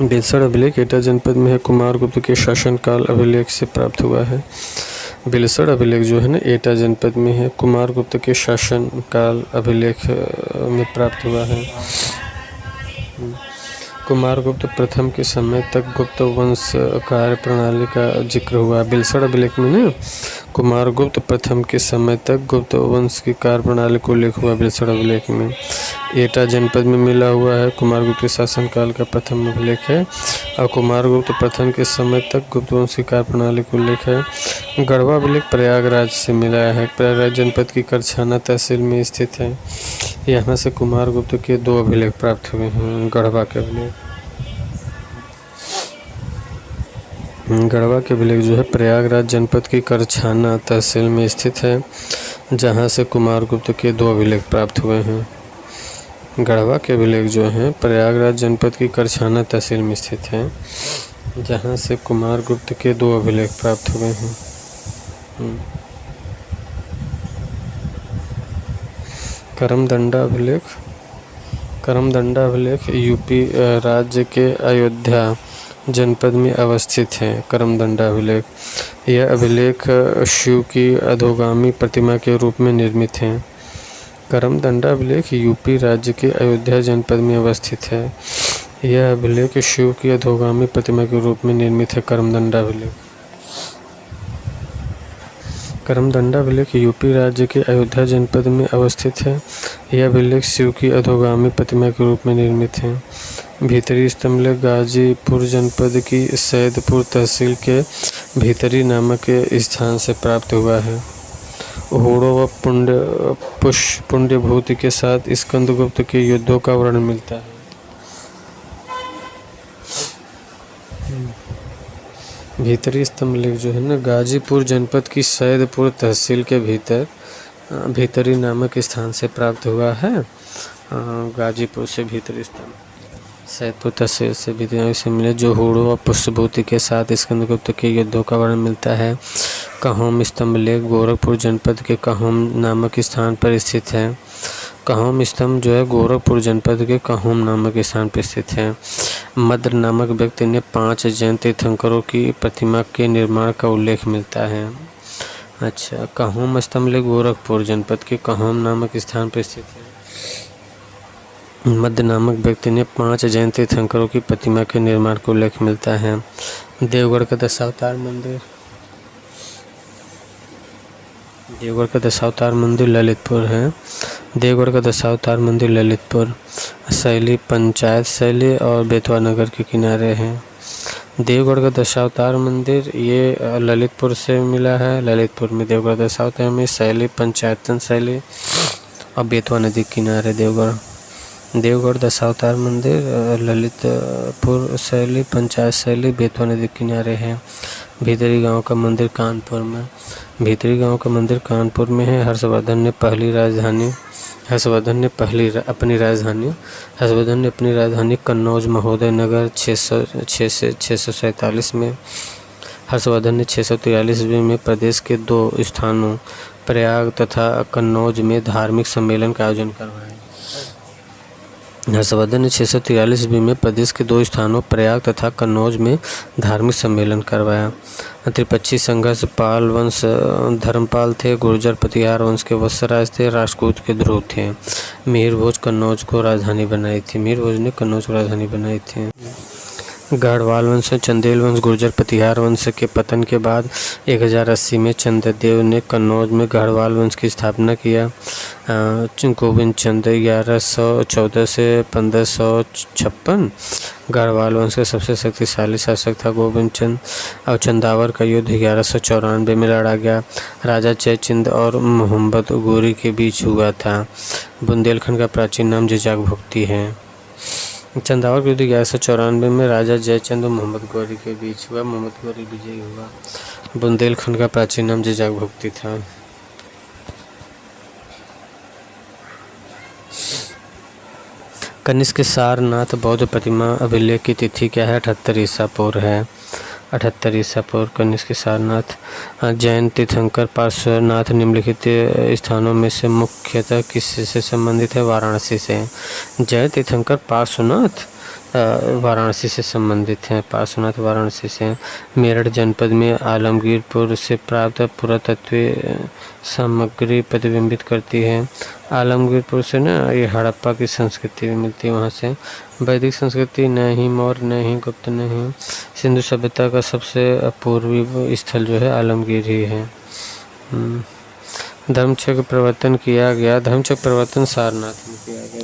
बिलसड़ अभिलेख एटा जनपद में है। कुमारगुप्त के शासनकाल अभिलेख से प्राप्त हुआ है। बिलसड़ अभिलेख जो है ना एटा जनपद में है। कुमारगुप्त के शासन काल अभिलेख में प्राप्त हुआ है। कुमारगुप्त प्रथम के समय तक गुप्त वंश कार्य प्रणाली का जिक्र हुआ। बिलसड़ अभिलेख में ना कुमारगुप्त प्रथम के समय तक गुप्त वंश की कार्य प्रणाली को उल्लेख हुआ। बिलसड़ अभिलेख में एटा जनपद में मिला हुआ है। कुमारगुप्त के शासनकाल का प्रथम अभिलेख है और कुमारगुप्त प्रथम के समय तक गुप्त वंश की कार्य प्रणाली को उल्लेख है। गढ़वा अभिलेख प्रयागराज से मिला है। प्रयागराज जनपद की करछाना तहसील में स्थित है। यहाँ से कुमारगुप्त के 2 अभिलेख प्राप्त हुए हैं। गढ़वा के अभिलेख जो है प्रयागराज जनपद की करछाना तहसील में स्थित है, जहाँ से कुमारगुप्त के 2 अभिलेख प्राप्त हुए हैं। गढ़वा के अभिलेख जो है प्रयागराज जनपद की करछाना तहसील में स्थित है, जहाँ से कुमारगुप्त के 2 अभिलेख प्राप्त हुए हैं। करमदंडा अभिलेख यूपी राज्य के अयोध्या जनपद में अवस्थित है। करमदंडा अभिलेख यह अभिलेख शिव की अधोगामी प्रतिमा के रूप में निर्मित है। करमदंडा अभिलेख यूपी राज्य के अयोध्या जनपद में अवस्थित है। यह अभिलेख शिव की अधोगामी प्रतिमा के रूप में निर्मित है। करमदंडा अभिलेख यूपी राज्य के अयोध्या जनपद में अवस्थित है। यह अभिलेख शिव की अधोगामी प्रतिमा के रूप में निर्मित है। भीतरी स्तंभलेख गाजीपुर जनपद की सैदपुर तहसील के भीतरी नामक स्थान से प्राप्त हुआ है। होड़ों व पुण्यभूति के साथ स्कंदगुप्त के युद्धों का वर्णन मिलता है। भीतरी स्तंभलेख जो है ना गाजीपुर जनपद की सैदपुर तहसील के भीतरी नामक स्थान से प्राप्त हुआ है। गाजीपुर से भीतरी स्तंभ सैदपुर तहसील से भीतरी से मिले, जो होड़ों व पुष्यभूति के साथ स्कंदगुप्त के युद्धों का वर्णन मिलता है। कहोम स्तंभलेख गोरखपुर जनपद के कहोम नामक स्थान पर स्थित है। कहोम स्तंभ जो है गोरखपुर जनपद के कहोम नामक स्थान पर स्थित है। मद्र नामक व्यक्ति ने 5 जैन तीर्थंकरों की प्रतिमा के निर्माण का उल्लेख मिलता है। अच्छा, कहोम स्तंभलेख गोरखपुर जनपद के कहोम नामक स्थान पर स्थित है। मद्र नामक व्यक्ति ने 5 जैन तीर्थंकरों की प्रतिमा के निर्माण का उल्लेख मिलता है। देवगढ़ का दशावतार मंदिर ललितपुर है। देवगढ़ का दशावतार मंदिर ललितपुर शैली पंचायत शैली और बेतवा नगर के किनारे है। देवगढ़ का दशावतार मंदिर ये ललितपुर से मिला है। ललितपुर में देवगढ़ दशावतार में शैली पंचायतन शैली और बेतवा नदी किनारे देवगढ़ दशावतार मंदिर ललितपुर शैली पंचायत शैली बेतवा नदी किनारे है। भीतरी गांव का मंदिर कानपुर में है। हर्षवर्धन ने अपनी राजधानी कन्नौज महोदय नगर 647 में हर्षवर्धन ने 643 ईस्वी में प्रदेश के 2 स्थानों प्रयाग तथा कन्नौज में धार्मिक सम्मेलन का आयोजन करवाया। हर्षवर्धन ने 643 ईस्वी में प्रदेश के 2 स्थानों प्रयाग तथा कन्नौज में धार्मिक सम्मेलन करवाया। त्रिपक्षी संघर्ष पाल वंश धर्मपाल थे। गुर्जर प्रतिहार वंश के वत्सराज थे। राष्ट्रकूट के ध्रुव थे। मिहिर भोज कन्नौज को राजधानी बनाई थी। गढ़वाल वंश चंदेल वंश गुर्जर प्रतिहार वंश के पतन के बाद 1080 में चंद्रदेव ने कन्नौज में गढ़वाल वंश की स्थापना किया। गोविंद चंद 1114 से 1556 गढ़वाल वंश का सबसे शक्तिशाली शासक था। गोविंद चंद और चंदावर का युद्ध 1194 में लड़ा गया। राजा जयचंद और मोहम्मद गोरी के बीच हुआ था। बुंदेलखंड का प्राचीन नाम जिजाक भुक्ती है। चंदावर के युद्ध 1194 में राजा जयचंद और मोहम्मद गौरी के बीच हुआ। मोहम्मद गौरी विजयी हुआ। बुंदेलखंड का प्राचीन नाम जिजाक भुक्ती था। कनिष्क सारनाथ बौद्ध प्रतिमा अभिलेख की तिथि क्या है? 78 ईसा पूर्व है। 78 ईसा पूर्व कनिष्क सारनाथ। जैन तीर्थंकर पार्श्वनाथ निम्नलिखित स्थानों में से मुख्यतः किससे संबंधित है? वाराणसी से। जैन तीर्थंकर पार्श्वनाथ वाराणसी से संबंधित हैं। पार्श्वनाथ वाराणसी से हैं। मेरठ जनपद में आलमगीरपुर से प्राप्त पुरातत्वीय सामग्री प्रतिबिंबित करती है। आलमगीरपुर से ना ये हड़प्पा की संस्कृति भी मिलती है वहाँ से। वैदिक संस्कृति नहीं मौर्य नहीं गुप्त नहीं, सिंधु सभ्यता का सबसे पूर्वी स्थल जो है आलमगीर ही है। धर्मचक्र प्रवर्तन किया गया। धर्मचक्र प्रवर्तन सारनाथ में किया गया।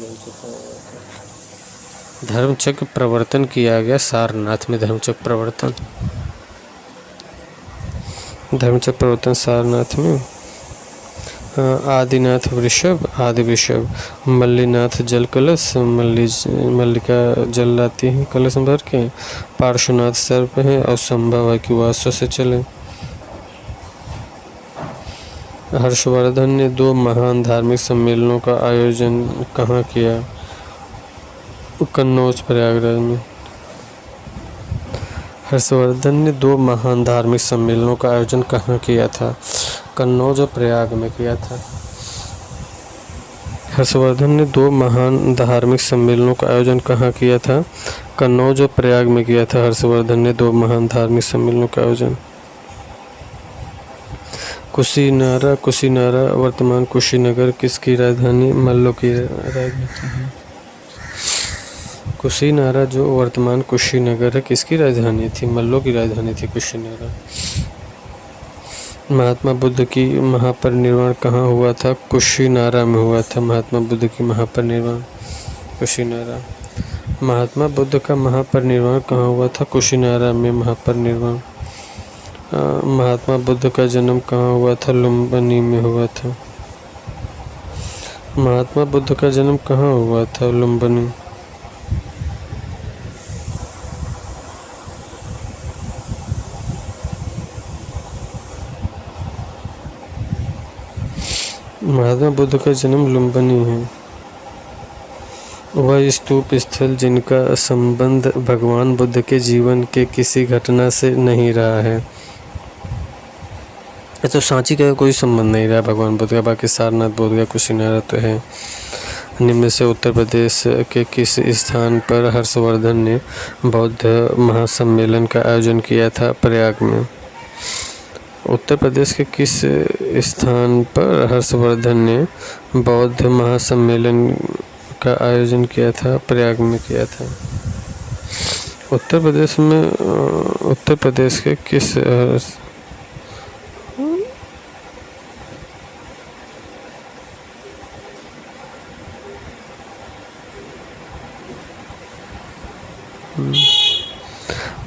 धर्मचक्र प्रवर्तन किया गया सारनाथ में। धर्मचक्र प्रवर्तन सारनाथ में। आदिनाथ वृषभ, आदि वृषभ, मल्लीनाथ जल कलश, मल्लिका जल लाती है कलश भर के। पार्श्वनाथ सर्प है और संभव है कि वह अश्व से चले। हर्षवर्धन ने 2 महान धार्मिक सम्मेलनों का आयोजन कहाँ किया? कन्नौज प्रयागराज में। हर्षवर्धन ने 2 महान धार्मिक सम्मेलनों का आयोजन कहाँ किया था? कन्नौज और प्रयाग में किया था। हर्षवर्धन ने 2 महान धार्मिक सम्मेलनों का आयोजन कहाँ किया था? कन्नौज और प्रयाग में किया था। हर्षवर्धन ने 2 महान धार्मिक सम्मेलनों का आयोजन। कुशीनारा वर्तमान कुशीनगर किसकी राजधानी? मल्लों की राजधानी है। कुशीनारा जो वर्तमान कुशीनगर है किसकी राजधानी थी? मल्लों की राजधानी थी कुशीनारा। महात्मा बुद्ध की महापरिनिर्वाण कहाँ हुआ था? कुशीनारा में हुआ था। महात्मा बुद्ध की महापरिनिर्वाण कुशीनारा। महात्मा बुद्ध का महापरिनिर्वाण कहाँ हुआ था? कुशीनारा में महापरिनिर्वाण। महात्मा बुद्ध का जन्म कहाँ हुआ था? लुम्बिनी में हुआ था। महात्मा बुद्ध का जन्म कहाँ हुआ था? लुम्बिनी। महात्मा बुद्ध का जन्म लुम्बिनी है। वह स्तूप स्थल जिनका संबंध भगवान बुद्ध के जीवन के किसी घटना से नहीं रहा है। तो सांची का कोई संबंध नहीं रहा भगवान बुद्ध का। बाकी सारनाथ बोध गया, कुशीनारा तो है। निम्न से उत्तर प्रदेश के किस स्थान पर हर्षवर्धन ने बौद्ध महासम्मेलन का आयोजन किया था? प्रयाग में। उत्तर प्रदेश के किस स्थान पर हर्षवर्धन ने बौद्ध महासम्मेलन का आयोजन किया था? प्रयाग में किया था। उत्तर प्रदेश के किस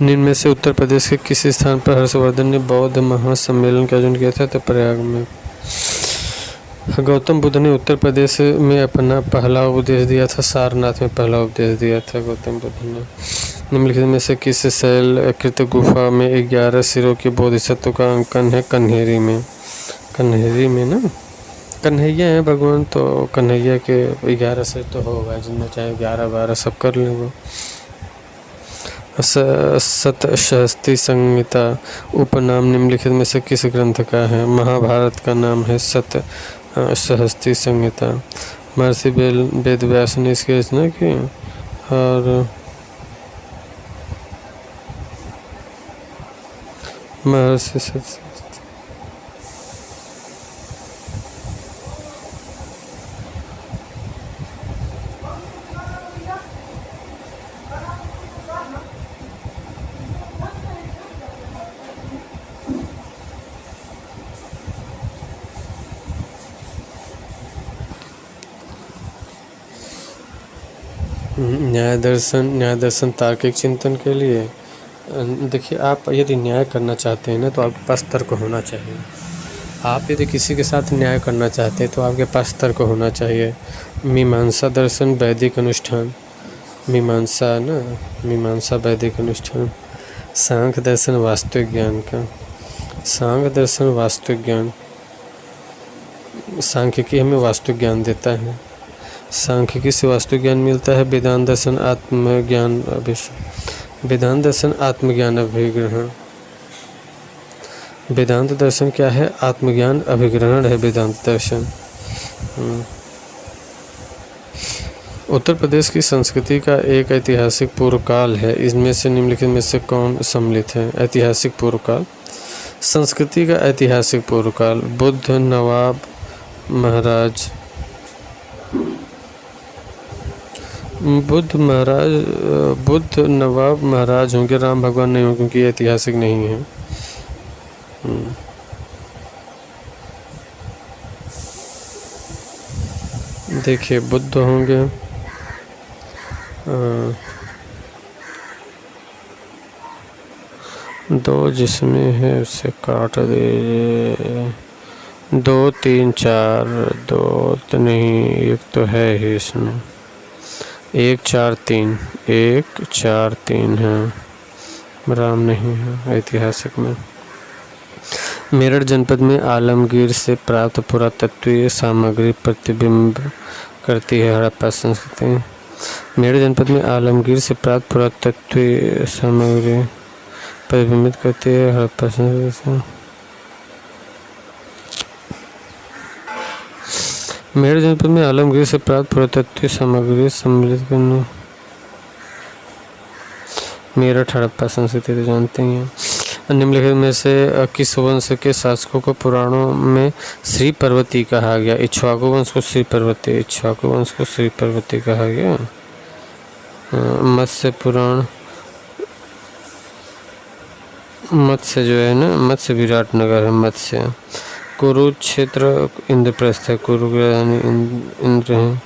निम्न में से उत्तर प्रदेश के किस स्थान पर हर्षवर्धन ने बौद्ध महासम्मेलन का आयोजन किया था? तो प्रयाग में। गौतम बुद्ध ने उत्तर प्रदेश में अपना पहला उपदेश दिया था। सारनाथ में पहला उपदेश दिया था गौतम बुद्ध ने। निम्नलिखित में से किस शैलकृत गुफा में 11 सिरों के बोधिसत्व का अंकन है? कन्हेरी में। कन्हेरी में ना, कन्हैया है भगवान, तो कन्हैया के 11 सिर तो होगा, जिनमें चाहे 11-12 सब कर लेंगे। सतसहस्ती संहिता उपनाम निम्नलिखित में से किस ग्रंथ का है? महाभारत का नाम है सतसहस्ती संहिता। महर्षि वेदव्यास ने इसकी रचना की। और महर्षि न्याय दर्शन तार्किक चिंतन के लिए। देखिए, आप यदि न्याय करना चाहते हैं ना, तो आपके पास तर्क होना चाहिए। आप यदि किसी के साथ न्याय करना चाहते हैं तो आपके पास तर्क होना चाहिए। मीमांसा दर्शन वैदिक अनुष्ठान। मीमांसा वैदिक अनुष्ठान। सांख्य दर्शन वास्तविक ज्ञान का। सांख्य दर्शन वास्तविक ज्ञान। सांख्यिकी हमें वास्तविक ज्ञान देता है। सांख्यिकी से वास्तविक ज्ञान मिलता है। वेदांत दर्शन आत्मज्ञान वेदांत दर्शन आत्मज्ञान अभिग्रहण। वेदांत दर्शन क्या है? आत्मज्ञान अभिग्रहण है वेदांत दर्शन। उत्तर प्रदेश की संस्कृति का एक ऐतिहासिक पूर्व काल है। इसमें से निम्नलिखित में से कौन सम्मिलित है? ऐतिहासिक पूर्व काल। संस्कृति का ऐतिहासिक पूर्व काल बुद्ध, नवाब, महाराज। बुद्ध, नवाब, महाराज होंगे, राम भगवान नहीं होंगे क्योंकि ऐतिहासिक नहीं है। देखिए बुद्ध होंगे, दो जिसमें है उसे काट दे। 2 3 4, 2 तो नहीं, एक तो है ही इसमें। 1 4 3, 1 4 3 है, राम नहीं है ऐतिहासिक में। मेरठ जनपद में आलमगीर से प्राप्त पुरातत्वीय सामग्री प्रतिबिंब करती है हड़प्पा संस्कृति। मेरठ जनपद में आलमगीर से प्राप्त पुरातत्वीय सामग्री प्रतिबिंबित करती है हड़प्पा संस्कृति। मेरठ जनपद में आलमगीर से प्राप्त पुरातत्वीय सामग्री सम्मिलित करना। मेरठ हड़प्पा संस्कृति तो जानते ही हैं। निम्नलिखित में से किस वंश के शासकों को पुराणों में श्री पर्वती कहा गया? इक्ष्वाकु वंश को श्री पर्वती, इक्ष्वाकु वंश को श्री पर्वती कहा गया। मत्स्य पुराण, मत्स्य जो है ना, मत्स्य विराट नगर है मत्स्य। कुरुक्षेत्र इंद्रप्रस्थ है, कुरु की राजधानी इंद्र है,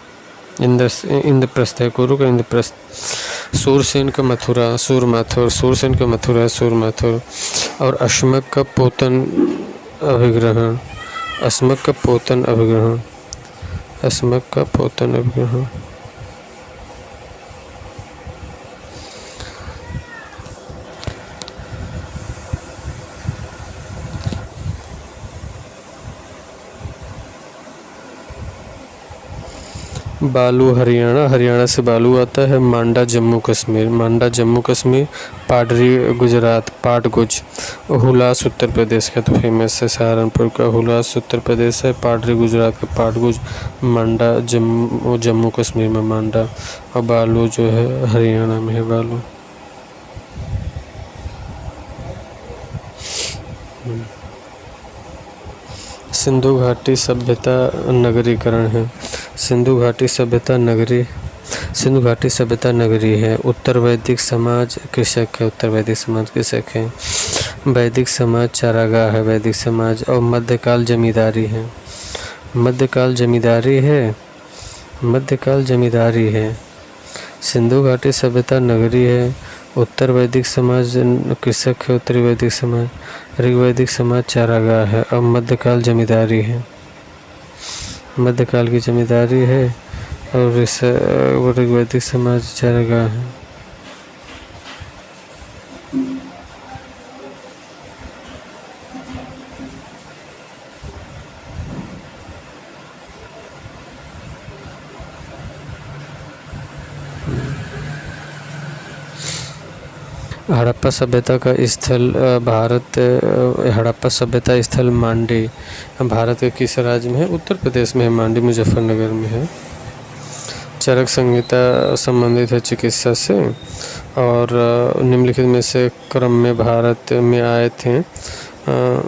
इंद्रप्रस्थ है, कुरु का इंद्रप्रस्थ। सूरसेन का मथुरा, सूरमाथुर, सूरसेन का मथुरा है सूरमाथुर। और अश्मक का पोतन अभिग्रहण, अस्मक का पोतन अभिग्रहण, अस्मक का पोतन अभिग्रहण। बालू हरियाणा, हरियाणा से बालू आता है। मांडा जम्मू कश्मीर, मांडा जम्मू कश्मीर। पाडरी गुजरात, पाटगुज। हुलास उत्तर प्रदेश का तो फेमस है, सहारनपुर का हुलास उत्तर प्रदेश है। पाडरी गुजरात का पाटगुज। मांडा जम्मू कश्मीर में मांडा। और बालू जो है हरियाणा में है बालू। सिंधु घाटी सभ्यता नगरीकरण है। सिंधु घाटी सभ्यता नगरी, सिंधु घाटी सभ्यता नगरी है। उत्तर वैदिक समाज कृषक है, उत्तर वैदिक समाज कृषक है। वैदिक समाज चारागाह है, वैदिक समाज। और मध्यकाल जमींदारी है, मध्यकाल जमींदारी है, मध्यकाल जमींदारी है। सिंधु घाटी सभ्यता नगरी है। उत्तर वैदिक समाज कृषक है, उत्तरी वैदिक समाज। ऋग्वैदिक समाज चारागाह है। और मध्यकाल जमींदारी है, मध्यकाल की जमींदारी है। और ऋग्वैदिक समाज चारागाह है। हड़प्पा सभ्यता का स्थल भारत, हड़प्पा सभ्यता स्थल मांडी भारत के किस राज्य में है? उत्तर प्रदेश में है, मांडी मुजफ्फरनगर में है। चरक संहिता संबंधित है चिकित्सा से। और निम्नलिखित में से क्रम में भारत में आए थे।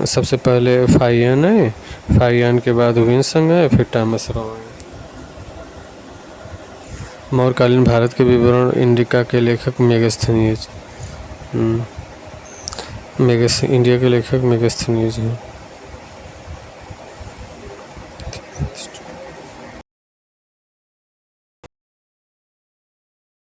सबसे पहले फाहियान आए, फाहियान के बाद विंसंग आए, फिर टॉमस रॉ आए। मौर्यकालीन भारत के विवरण इंडिका के लेखक मेगास्थनीज, इंडिया के लेखक मेगास्थनीज हैं।